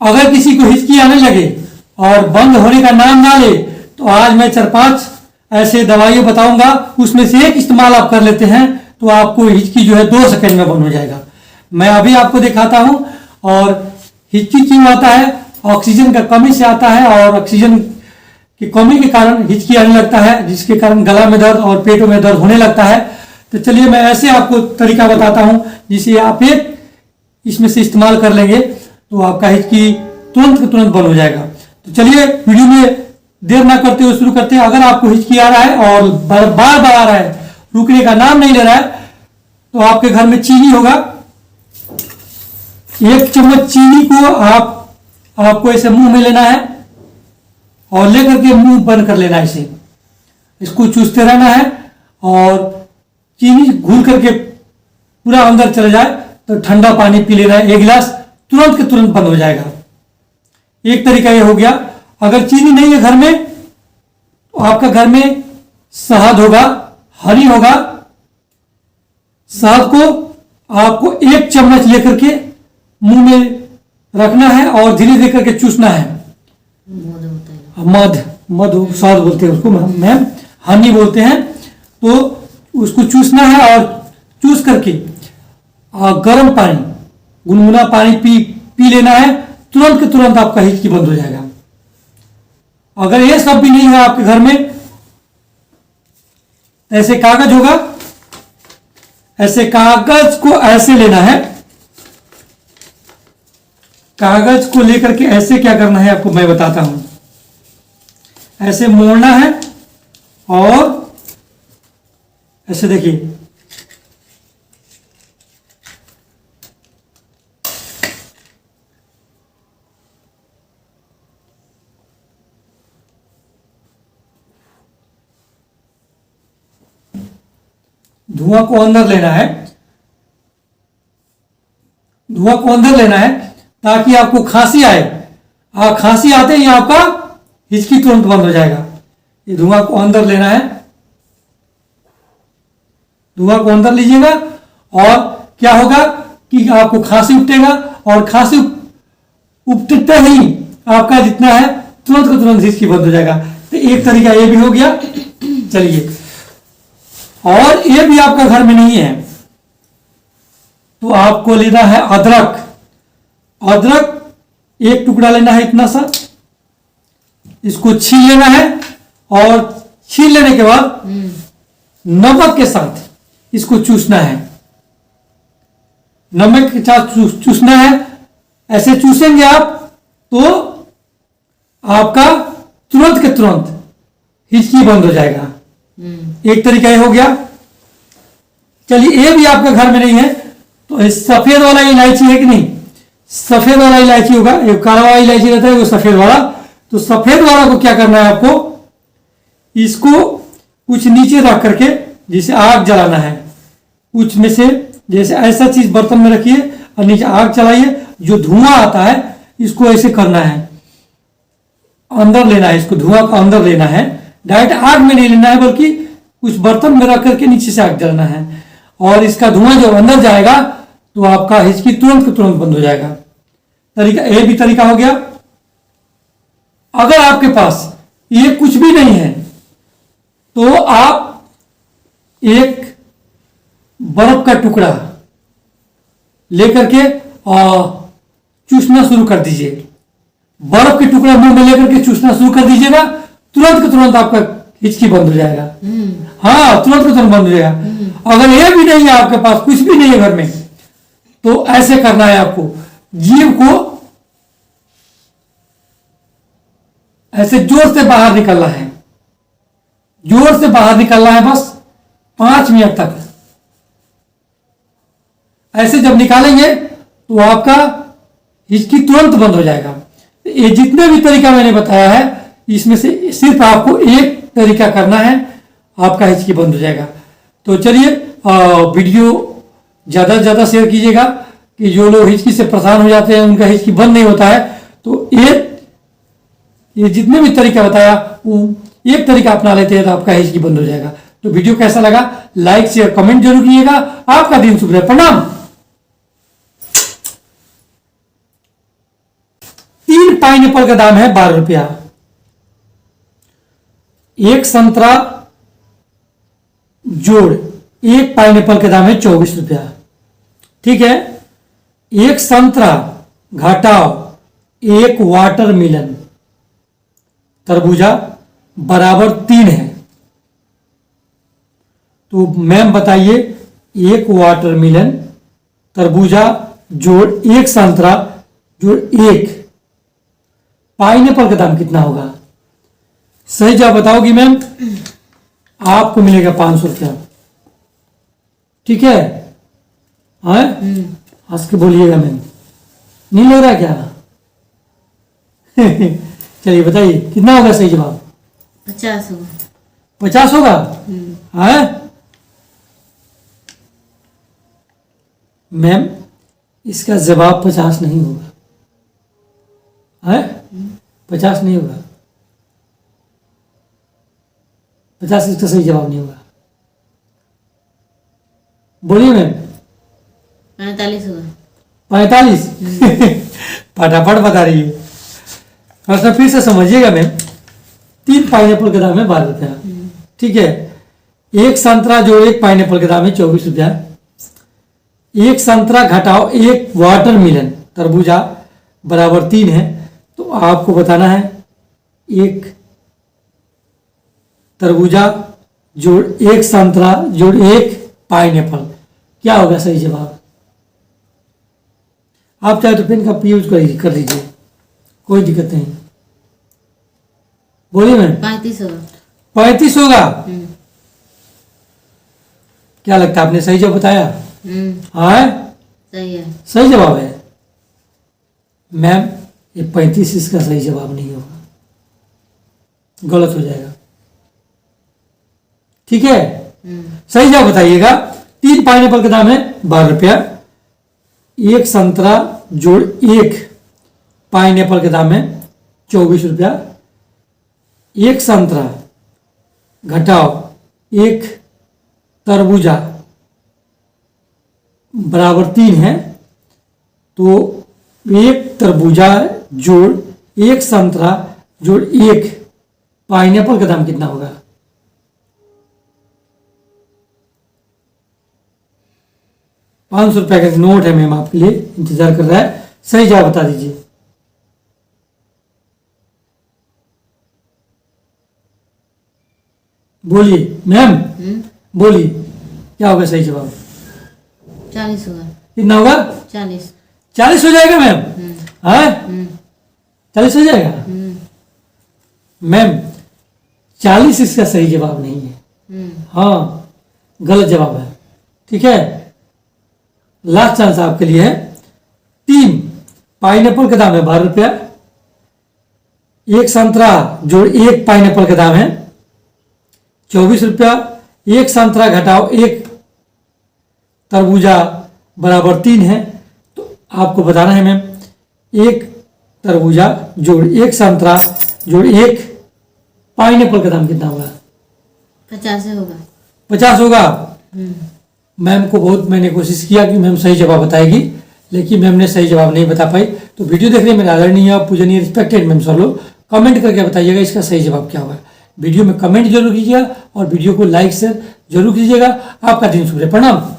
अगर किसी को हिचकी आने लगे और बंद होने का नाम ना ले, तो आज मैं 4-5 ऐसे दवाइयां बताऊंगा, उसमें से एक इस्तेमाल आप कर लेते हैं तो आपको हिचकी जो है 2 सेकंड में बंद हो जाएगा। मैं अभी आपको दिखाता हूं। और हिचकी क्यों आता है? ऑक्सीजन का कमी से आता है, और ऑक्सीजन की कमी के कारण हिचकी आने लगता है, जिसके कारण गला में दर्द और पेटों में दर्द होने लगता है। तो चलिए मैं ऐसे आपको तरीका बताता हूं जिसे आप एक इसमें से इस्तेमाल कर लेंगे तो आपका हिचकी तुरंत के तुरंत बंद हो जाएगा। तो चलिए वीडियो में देर ना करते हुए शुरू करते हैं। अगर आपको हिचकी आ रहा है और बार बार आ रहा है, रुकने का नाम नहीं ले रहा है, तो आपके घर में चीनी होगा। 1 चम्मच चीनी को आपको ऐसे मुंह में लेना है और लेकर के मुंह बंद कर लेना है। इसको चूसते रहना है और चीनी घुल करके पूरा अंदर चले जाए तो ठंडा पानी पी लेना है 1 गिलास, तुरंत के तुरंत बंद हो जाएगा। एक तरीका ये हो गया। अगर चीनी नहीं है घर में तो आपका घर में शहद होगा, हनी होगा। शहद को आपको 1 चम्मच लेकर के मुंह में रखना है और धीरे धीरे करके चूसना है। मध शहद बोलते हैं उसको मैम, हनी बोलते हैं। तो उसको चूसना है और चूस करके गर्म पानी, गुनगुना पानी पी लेना है। तुरंत के तुरंत आपका हिचकी बंद हो जाएगा। अगर ये सब भी नहीं है आपके घर में, ऐसे कागज होगा, ऐसे कागज को ऐसे लेना है। कागज को लेकर के ऐसे क्या करना है आपको मैं बताता हूं। ऐसे मोड़ना है और ऐसे देखिए, धुआं को अंदर लेना है। धुआं को अंदर लेना है ताकि आपको खांसी आए। खांसी आते ही आपका हिचकी तुरंत बंद हो जाएगा। ये धुआं को अंदर लेना है। धुआं को अंदर लीजिएगा और क्या होगा कि आपको खांसी उपटेगा, और खांसी उपटते ही आपका जितना है तुरंत का तुरंत हिचकी बंद हो जाएगा। तो एक तरीका ये भी हो गया। चलिए, और ये भी आपका घर में नहीं है तो आपको लेना है अदरक। अदरक 1 टुकड़ा लेना है इतना सा। इसको छील लेना है और छील लेने के बाद नमक के साथ इसको चूसना है। नमक के साथ चूसना है। ऐसे चूसेंगे आप तो आपका तुरंत के तुरंत हिचकी बंद हो जाएगा। एक तरीका ये हो गया। चलिए, ये भी आपके घर में नहीं है तो सफेद वाला इलायची है कि नहीं? सफेद वाला इलायची होगा, एक काला वाला इलायची रहता है, वो सफेद वाला। तो सफेद वाला को क्या करना है आपको, इसको कुछ नीचे रख करके जिसे आग जलाना है, कुछ में से जैसे ऐसा चीज बर्तन में रखिए और नीचे आग चलाइए। जो धुआं आता है इसको ऐसे करना है, अंदर लेना है। इसको धुआं का अंदर लेना है, डायरेक्ट आग में नहीं लेना है, बल्कि कुछ बर्तन में रख करके नीचे से आग जलाना है। और इसका धुआं जब अंदर जाएगा तो आपका हिचकी तुरंत के तुरंत बंद हो जाएगा। तरीका ये भी तरीका हो गया। अगर आपके पास ये कुछ भी नहीं है तो आप एक बर्फ का टुकड़ा लेकर के चूसना शुरू कर दीजिए। बर्फ के टुकड़ा मुंह में लेकर के चूसना शुरू कर दीजिएगा, तुरंत के तुरंत आपका हिचकी बंद हो जाएगा। हाँ, तुरंत के तुरंत बंद हो जाएगा। अगर ये भी नहीं है आपके पास, कुछ भी नहीं है घर में, तो ऐसे करना है आपको। जीभ को ऐसे जोर से बाहर निकलना है, जोर से बाहर निकलना है, बस 5 मिनट तक। ऐसे जब निकालेंगे तो आपका हिचकी तुरंत बंद हो जाएगा। ये जितने भी तरीका मैंने बताया है, इसमें से सिर्फ आपको एक तरीका करना है, आपका हिचकी बंद हो जाएगा। तो चलिए, वीडियो ज़्यादा से ज़्यादा शेयर कीजिएगा कि जो लोग हिचकी से परेशान हो जाते हैं, उनका हिचकी बंद नहीं होता है। तो ये जितने भी तरीका बताया, वो एक तरीका अपना लेते हैं तो आपका हिचकी बंद हो जाएगा। तो वीडियो कैसा लगा, लाइक शेयर कमेंट जरूर कीजिएगा। आपका दिन शुभ रहे। प्रणाम। पाइनएप्पल का दाम है 12 रुपया। एक संतरा जोड़ एक पाइनएप्पल का दाम है 24 रुपया। ठीक है, एक संतरा घटाओ एक वाटरमेलन तरबूजा बराबर 3 है। तो मैम बताइए, एक वाटरमेलन तरबूजा जोड़ एक संतरा जोड़ एक पाइनएप्पल का दाम कितना होगा? सही जवाब बताओगी मैम, आपको मिलेगा 500 रुपया। ठीक है, हाँ हंस के बोलिएगा मैम, नहीं लग रहा क्या? चलिए बताइए कितना होगा सही जवाब? 50 होगा। 50 होगा? हाँ मैम, इसका जवाब 50 नहीं होगा। है 50 नहीं होगा। 50 इसका सही जवाब नहीं होगा। बोलिए मैम। 45 होगा। 45? फटाफट बता रही है। प्रश्न फिर से समझिएगा मैम। 3 पाइनएप्पल का दाम है 12 रुपया। ठीक है, एक संतरा जो एक पाइनएप्पल का दाम है 24 रुपया। एक संतरा घटाओ एक वाटरमेलन तरबूजा बराबर 3 है। तो आपको बताना है एक तरबूजा जोड़ एक संतरा जोड़ एक पाइनएप्पल क्या होगा सही जवाब? आप चाहे तो पेन का यूज कर लीजिए, कोई दिक्कत नहीं। बोलिए मैम। 35 होगा। 35 होगा? क्या लगता है, आपने सही जवाब बताया? हाँ सही है। सही जवाब है मैम। ये 35 इसका सही जवाब नहीं होगा, गलत हो जाएगा। ठीक है, सही जवाब बताइएगा। 3 पाइनएप्पल का दाम है 12 रुपया। एक संतरा जोड़ एक पाइनएप्पल का दाम है 24 रुपया। एक संतरा घटाओ एक तरबूजा बराबर 3 है। तो एक तरबूजा जोड़ एक संतरा जोड़ एक पाइनएप्पल का दाम कितना होगा? ₹500 का नोट है मैम, आपके लिए इंतजार कर रहा है। सही जवाब बता दीजिए। बोलिए मैम, बोलिए क्या होगा सही जवाब? 40 होगा। कितना होगा? 40। 40 हो जाएगा मैम? हाँ 40 हो जाएगा मैम। 40 इसका सही जवाब नहीं है। हाँ गलत जवाब है। ठीक है, लास्ट चांस आपके लिए है। 3 पाइनएप्पल का दाम है 12 रुपया। एक संतरा जोड़ एक पाइनएप्पल का दाम है 24 रुपया। एक संतरा घटाओ एक तरबूजा बराबर 3 है। तो आपको बताना है मैम, एक तरबूजा जोड़ एक संतरा जोड़ एक पाइनएप्पल का दाम कितना होगा? 50 होगा। 50 होगा? मैम को बहुत मैंने कोशिश किया कि मैम सही जवाब बताएगी, लेकिन मैम ने सही जवाब नहीं बता पाई। तो वीडियो देखने में आदरणीय पूजनीय रिस्पेक्टेड मैम सब लोग कमेंट करके बताइएगा इसका सही जवाब क्या होगा। वीडियो में कमेंट जरूर कीजिएगा और वीडियो को लाइक शेयर जरूर कीजिएगा। आपका दिन शुभ रहे। प्रणाम।